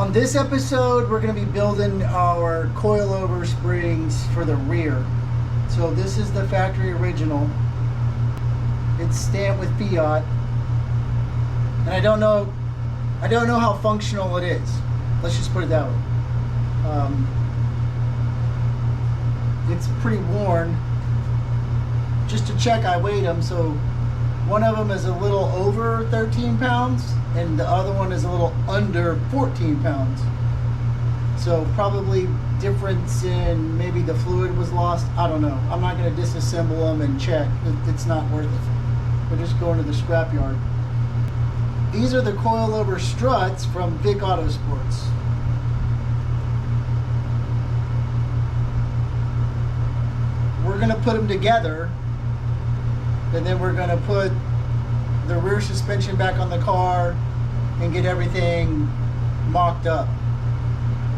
On this episode, we're going to be building our coilover springs for the rear. So this is the factory original. It's stamped with Fiat, and I don't know how functional it is. Let's just put it that way. It's pretty worn. Just to check, I weighed them. So one of them is a little over 13 pounds, and the other one is a little under 14 pounds. So probably difference in maybe the fluid was lost. I don't know. I'm not going to disassemble them and check. It's not worth it. We're just going to the scrapyard. These are the coilover struts from Vick Autosports. We're going to put them together, and then we're going to put the rear suspension back on the car and get everything mocked up.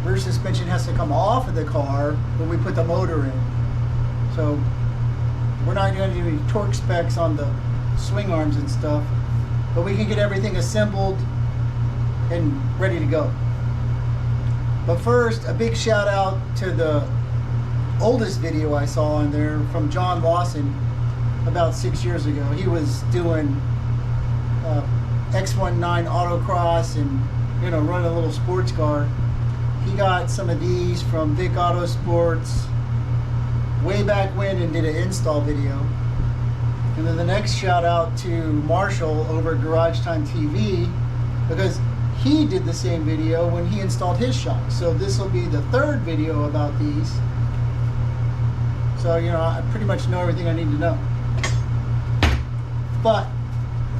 Rear suspension has to come off of the car when we put the motor in. So we're not going to do any torque specs on the swing arms and stuff, but we can get everything assembled and ready to go. But first, a big shout out to the oldest video I saw on there from John Lawson about 6 years ago. He was doing X19 autocross and running a little sports car. He got some of these from Vick Autosports way back when and did an install video. And then the next shout out to Marshall over at Garage Time TV, because he did the same video when he installed his shocks. So this will be the third video about these. So I pretty much know everything I need to know. But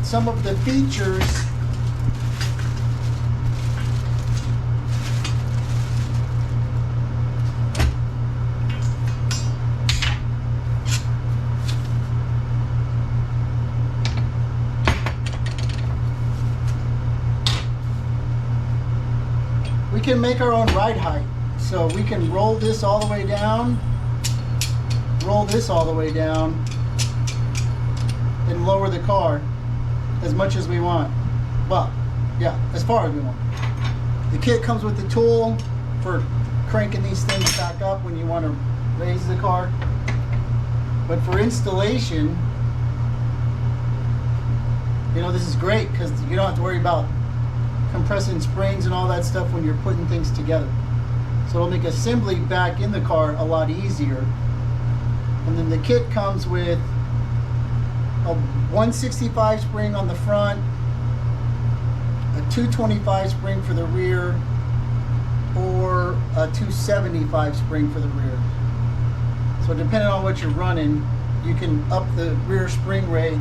some of the features we can make our own ride height. So we can roll this all the way down, roll this all the way down, and lower the car as much as we want. Well, yeah, as far as we want. The kit comes with the tool for cranking these things back up when you want to raise the car. But for installation, this is great because you don't have to worry about compressing springs and all that stuff when you're putting things together. So it'll make assembly back in the car a lot easier. And then the kit comes with a 165 spring on the front, a 225 spring for the rear, or a 275 spring for the rear. So depending on what you're running, you can up the rear spring rate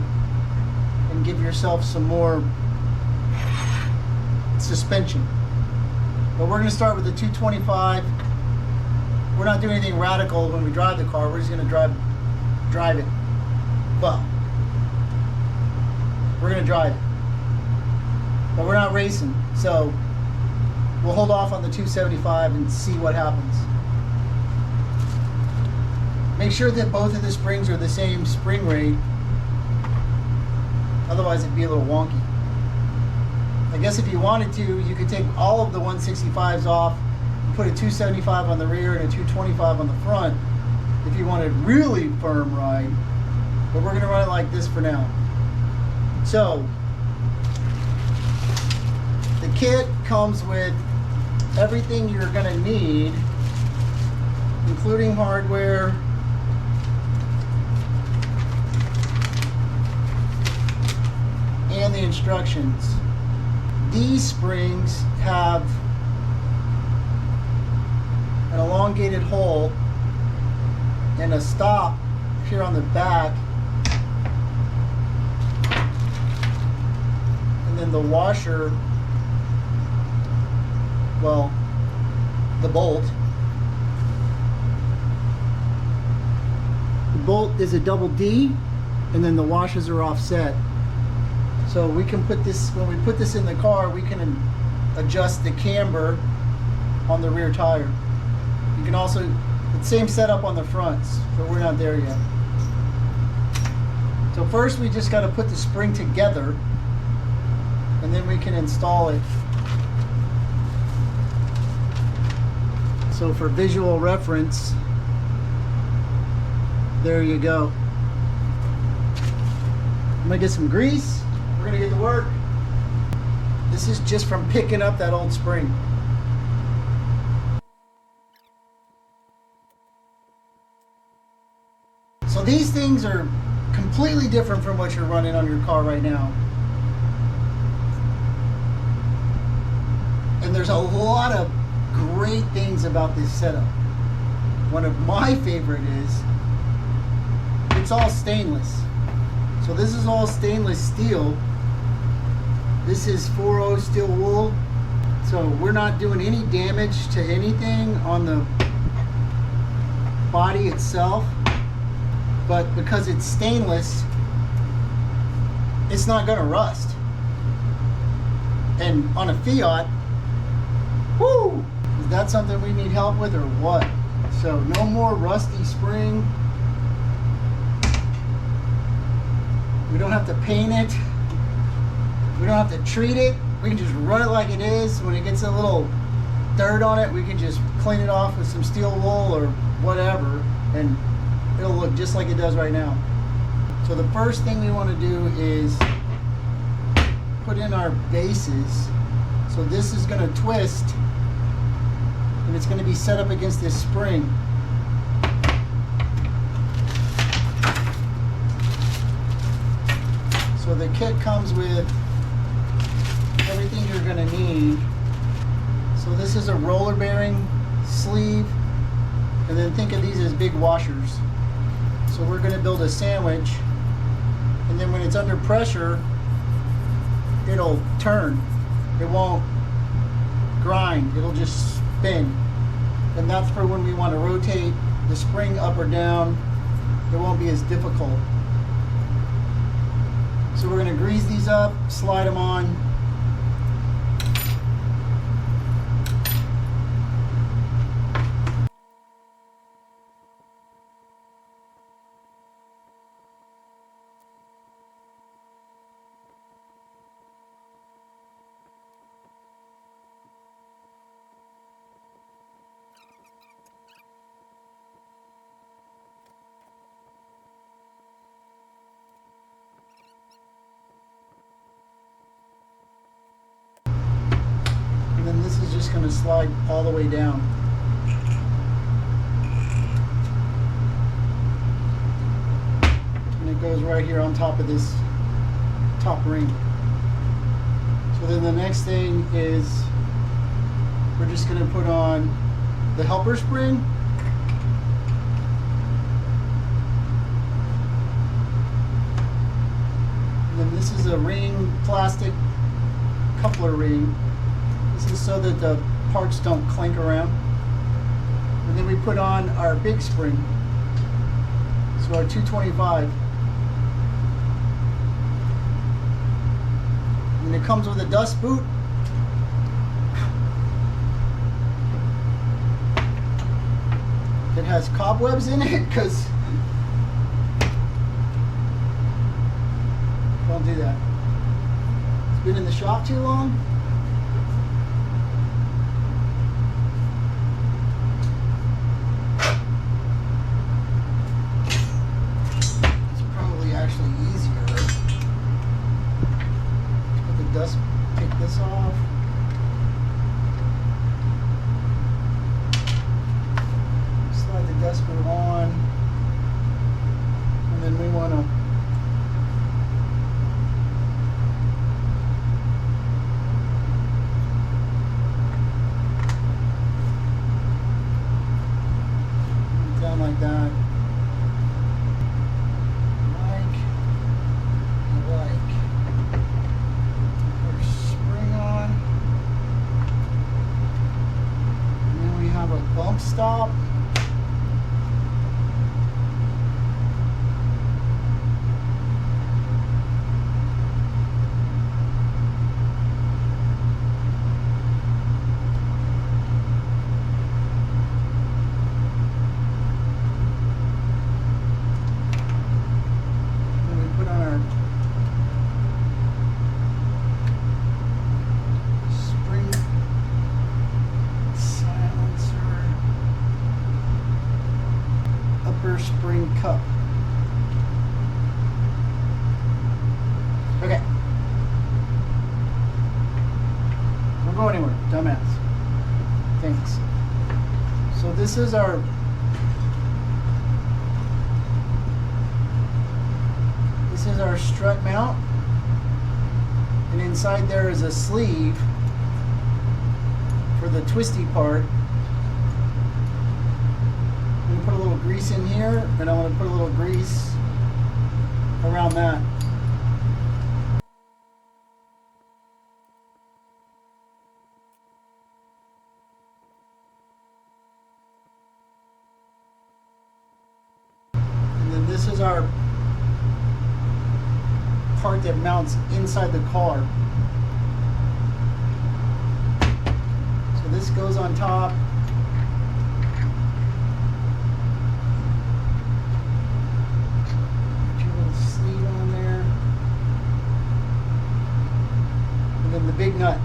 and give yourself some more suspension. But we're going to start with the 225. We're not doing anything radical when we drive the car. We're just going to drive it. Well, we're going to drive it, but we're not racing, so we'll hold off on the 275 and see what happens. Make sure that both of the springs are the same spring rate, otherwise it'd be a little wonky. I guess if you wanted to, you could take all of the 165s off and put a 275 on the rear and a 225 on the front if you wanted really firm ride, but we're going to run it like this for now. So the kit comes with everything you're going to need, including hardware, and the instructions. These springs have an elongated hole and a stop here on the back, and then the washer, well, the bolt. The bolt is a double D, and then the washers are offset. So we can put this, when we put this in the car, we can adjust the camber on the rear tire. You can also, the same setup on the fronts, but we're not there yet. So first we just got to put the spring together, and then we can install it. So for visual reference, there you go. I'm gonna get some grease. We're gonna get to work. This is just from picking up that old spring. So these things are completely different from what you're running on your car right now. And there's a lot of great things about this setup. One of my favorite is it's all stainless. So this is all stainless steel. This is 4.0 steel wool. So we're not doing any damage to anything on the body itself. But because it's stainless, it's not gonna rust. And on a Fiat, whoo! Is that something we need help with or what? So no more rusty spring. We don't have to paint it. We don't have to treat it. We can just run it like it is. When it gets a little dirt on it, we can just clean it off with some steel wool or whatever, and it'll look just like it does right now. So the first thing we want to do is put in our bases. So this is going to twist, and it's going to be set up against this spring. So the kit comes with everything you're going to need. So this is a roller bearing sleeve, and then think of these as big washers. So we're going to build a sandwich, and then when it's under pressure, it'll turn. It won't grind, it'll just spin. And that's for when we want to rotate the spring up or down. It won't be as difficult. So we're going to grease these up, slide them on. And this is just going to slide all the way down. And it goes right here on top of this top ring. So then the next thing is we're just going to put on the helper spring. And then this is a ring, plastic coupler ring. This is so that the parts don't clink around. And then we put on our big spring, so our 225. And it comes with a dust boot. It has cobwebs in it, because don't do that. It's been in the shop too long. Take this off. Slide the dust boot on. And then we want to down like that. Bump stop. And we put on our spring silencer. this is our strut mount, and inside there is a sleeve for the twisty part. I'm going to put a little grease in here, and I want to put a little grease around that. And then this is our part that mounts inside the car. So this goes on top. Put your little sleeve on there. And then the big nut.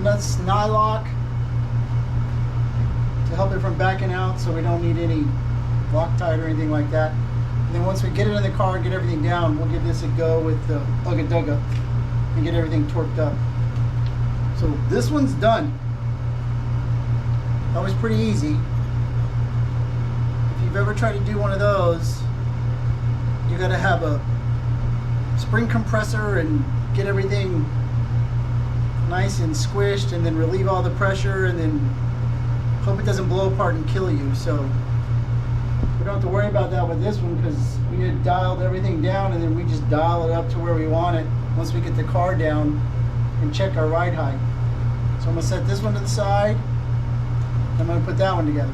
Nuts nylock to help it from backing out, so we don't need any Loctite or anything like that. And then once we get it in the car and get everything down, we'll give this a go with the Ugga Dugga and get everything torqued up. So this one's done. That was pretty easy. If you've ever tried to do one of those, you got to have a spring compressor and get everything nice and squished, and then relieve all the pressure, and then hope it doesn't blow apart and kill you. So we don't have to worry about that with this one, because we had dialed everything down, and then we just dial it up to where we want it once we get the car down and check our ride height. So I'm going to set this one to the side. I'm going to put that one together.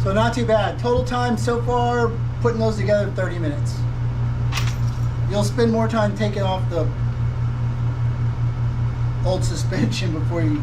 So not too bad. Total time so far, putting those together, 30 minutes. You'll spend more time taking off the old suspension before you